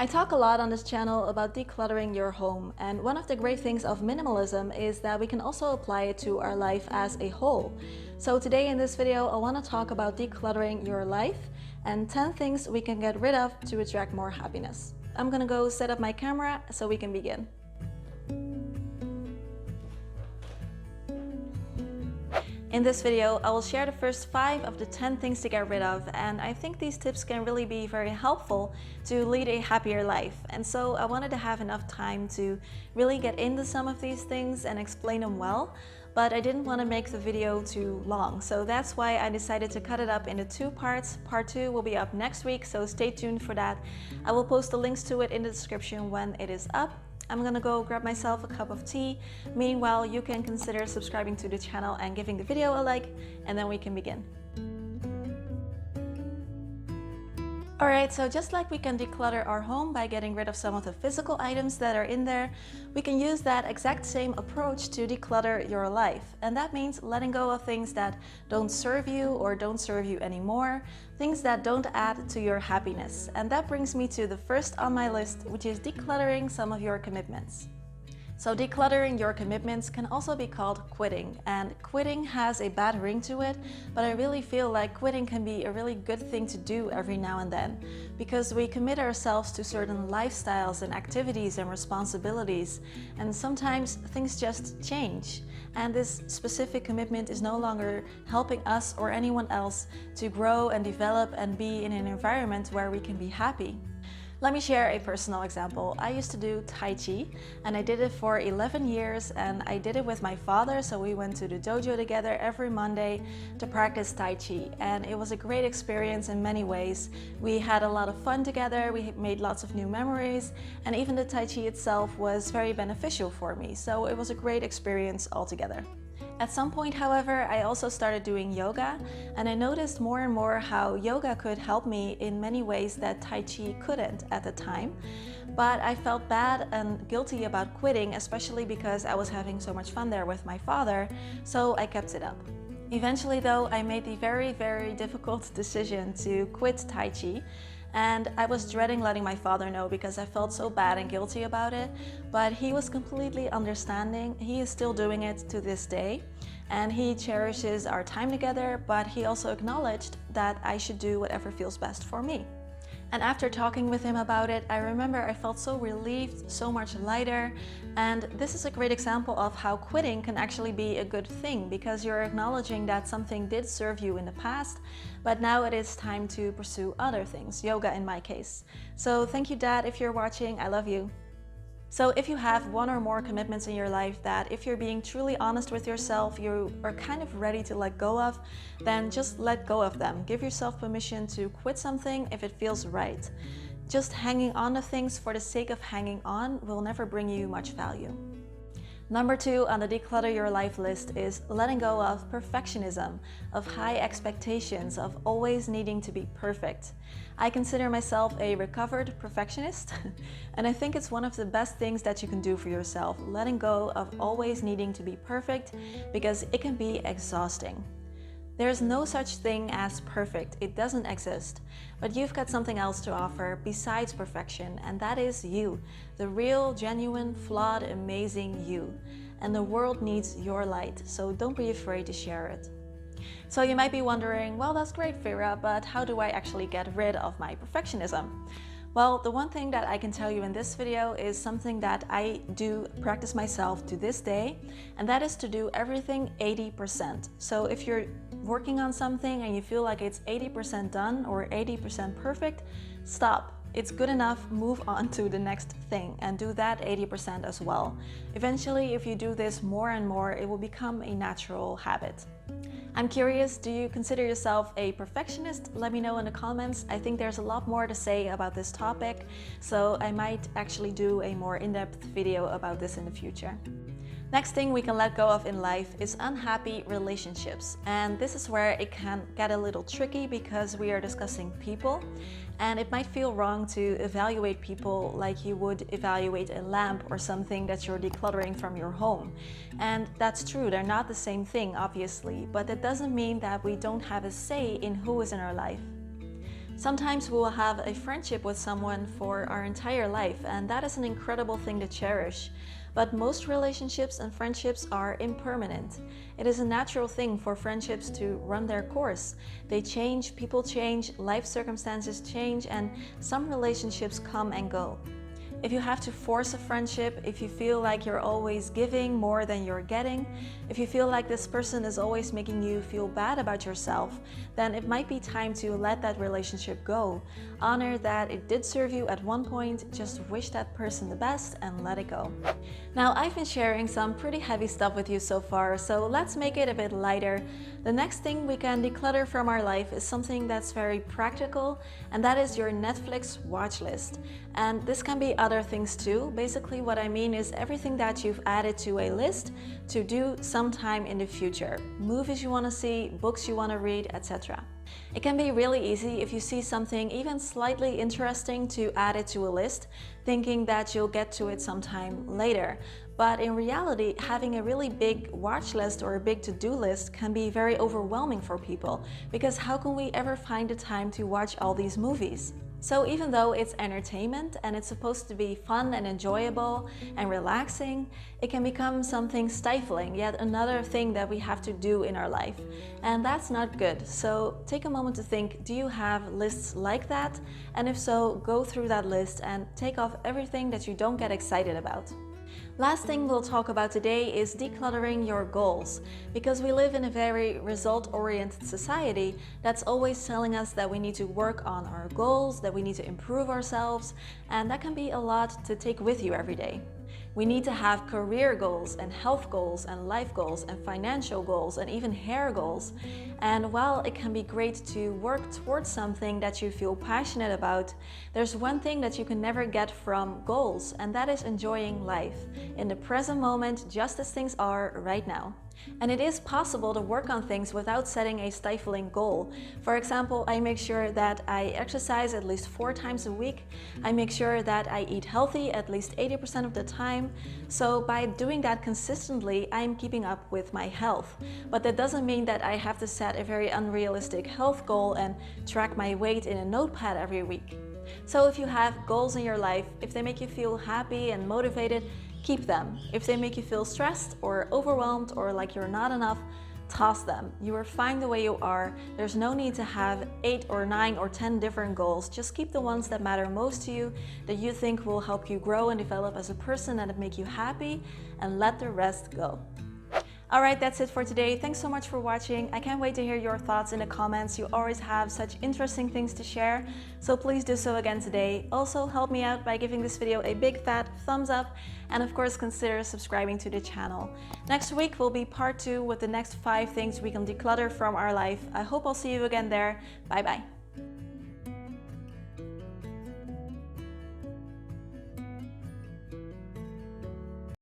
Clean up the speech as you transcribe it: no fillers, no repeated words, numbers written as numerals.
I talk a lot on this channel about decluttering your home, and one of the great things of minimalism is that we can also apply it to our life as a whole. So today in this video, I want to talk about decluttering your life and 10 things we can get rid of to attract more happiness. I'm gonna go set up my camera so we can begin. In this video, I will share the first 5 of the 10 things to get rid of, and I think these tips can really be very helpful to lead a happier life. And so I wanted to have enough time to really get into some of these things and explain them well, but I didn't want to make the video too long. So that's why I decided to cut it up into 2 parts. Part 2 will be up next week, so stay tuned for that. I will post the links to it in the description when it is up. I'm gonna go grab myself a cup of tea. Meanwhile, you can consider subscribing to the channel and giving the video a like, and then we can begin. Alright, so just like we can declutter our home by getting rid of some of the physical items that are in there, we can use that exact same approach to declutter your life. And that means letting go of things that don't serve you or don't serve you anymore, things that don't add to your happiness. And that brings me to the first on my list, which is decluttering some of your commitments. So decluttering your commitments can also be called quitting, and quitting has a bad ring to it, but I really feel like quitting can be a really good thing to do every now and then, because we commit ourselves to certain lifestyles and activities and responsibilities, and sometimes things just change, and this specific commitment is no longer helping us or anyone else to grow and develop and be in an environment where we can be happy. Let me share a personal example. I used to do Tai Chi, and I did it for 11 years, and I did it with my father, so we went to the dojo together every Monday to practice Tai Chi, and it was a great experience in many ways. We had a lot of fun together, we made lots of new memories, and even the Tai Chi itself was very beneficial for me, so it was a great experience altogether. At some point, however, I also started doing yoga, and I noticed more and more how yoga could help me in many ways that Tai Chi couldn't at the time. But I felt bad and guilty about quitting, especially because I was having so much fun there with my father, so I kept it up. Eventually though, I made the very difficult decision to quit Tai Chi. And I was dreading letting my father know because I felt so bad and guilty about it, but he was completely understanding. He is still doing it to this day, and he cherishes our time together, but he also acknowledged that I should do whatever feels best for me. And after talking with him about it, I remember I felt so relieved, so much lighter, and this is a great example of how quitting can actually be a good thing, because you're acknowledging that something did serve you in the past, but now it is time to pursue other things, yoga in my case. So thank you, Dad, if you're watching, I love you. So if you have one or more commitments in your life that, if you're being truly honest with yourself, you are kind of ready to let go of, then just let go of them. Give yourself permission to quit something if it feels right. Just hanging on to things for the sake of hanging on will never bring you much value. Number 2 on the declutter your life list is letting go of perfectionism, of high expectations, of always needing to be perfect. I consider myself a recovered perfectionist, and I think it's one of the best things that you can do for yourself, letting go of always needing to be perfect, because it can be exhausting. There's no such thing as perfect, it doesn't exist, but you've got something else to offer besides perfection, and that is you, the real, genuine, flawed, amazing you. And the world needs your light, so don't be afraid to share it. So you might be wondering, well, that's great, Vera, but how do I actually get rid of my perfectionism? Well, the one thing that I can tell you in this video is something that I do practice myself to this day, and that is to do everything 80%. So if you're working on something and you feel like it's 80% done or 80% perfect, stop. It's good enough, move on to the next thing and do that 80% as well. Eventually, if you do this more and more, it will become a natural habit. I'm curious, do you consider yourself a perfectionist? Let me know in the comments. I think there's a lot more to say about this topic, so I might actually do a more in-depth video about this in the future. Next thing we can let go of in life is unhappy relationships. And this is where it can get a little tricky because we are discussing people, and it might feel wrong to evaluate people like you would evaluate a lamp or something that you're decluttering from your home. And that's true, they're not the same thing, obviously, but that doesn't mean that we don't have a say in who is in our life. Sometimes we will have a friendship with someone for our entire life, and that is an incredible thing to cherish. But most relationships and friendships are impermanent. It is a natural thing for friendships to run their course. They change, people change, life circumstances change, and some relationships come and go. If you have to force a friendship, if you feel like you're always giving more than you're getting, if you feel like this person is always making you feel bad about yourself, then it might be time to let that relationship go. Honor that it did serve you at one point, just wish that person the best and let it go. Now, I've been sharing some pretty heavy stuff with you so far, so let's make it a bit lighter. The next thing we can declutter from our life is something that's very practical, and that is your Netflix watch list. And this can be other things too. Basically what I mean is everything that you've added to a list to do sometime in the future. Movies you want to see, books you want to read, etc. It can be really easy if you see something even slightly interesting to add it to a list, thinking that you'll get to it sometime later. But in reality, having a really big watch list or a big to-do list can be very overwhelming for people, because how can we ever find the time to watch all these movies? So even though it's entertainment and it's supposed to be fun and enjoyable and relaxing, it can become something stifling, yet another thing that we have to do in our life. And that's not good. So take a moment to think, do you have lists like that? And if so, go through that list and take off everything that you don't get excited about. Last thing we'll talk about today is decluttering your goals, because we live in a very result-oriented society that's always telling us that we need to work on our goals, that we need to improve ourselves, and that can be a lot to take with you every day. We need to have career goals and health goals and life goals and financial goals and even hair goals. And while it can be great to work towards something that you feel passionate about, there's one thing that you can never get from goals, and that is enjoying life in the present moment, just as things are right now. And it is possible to work on things without setting a stifling goal. For example, I make sure that I exercise at least 4 times a week. I make sure that I eat healthy at least 80% of the time. So by doing that consistently, I'm keeping up with my health. But that doesn't mean that I have to set a very unrealistic health goal and track my weight in a notepad every week. So if you have goals in your life, if they make you feel happy and motivated, keep them. If they make you feel stressed or overwhelmed or like you're not enough, toss them. You are fine the way you are. There's no need to have 8 or 9 or 10 different goals. Just keep the ones that matter most to you, that you think will help you grow and develop as a person and that make you happy, and let the rest go. Alright, that's it for today. Thanks so much for watching. I can't wait to hear your thoughts in the comments. You always have such interesting things to share, so please do so again today. Also, help me out by giving this video a big fat thumbs up, and of course consider subscribing to the channel. Next week will be part 2 with the next 5 things we can declutter from our life. I hope I'll see you again there. Bye bye.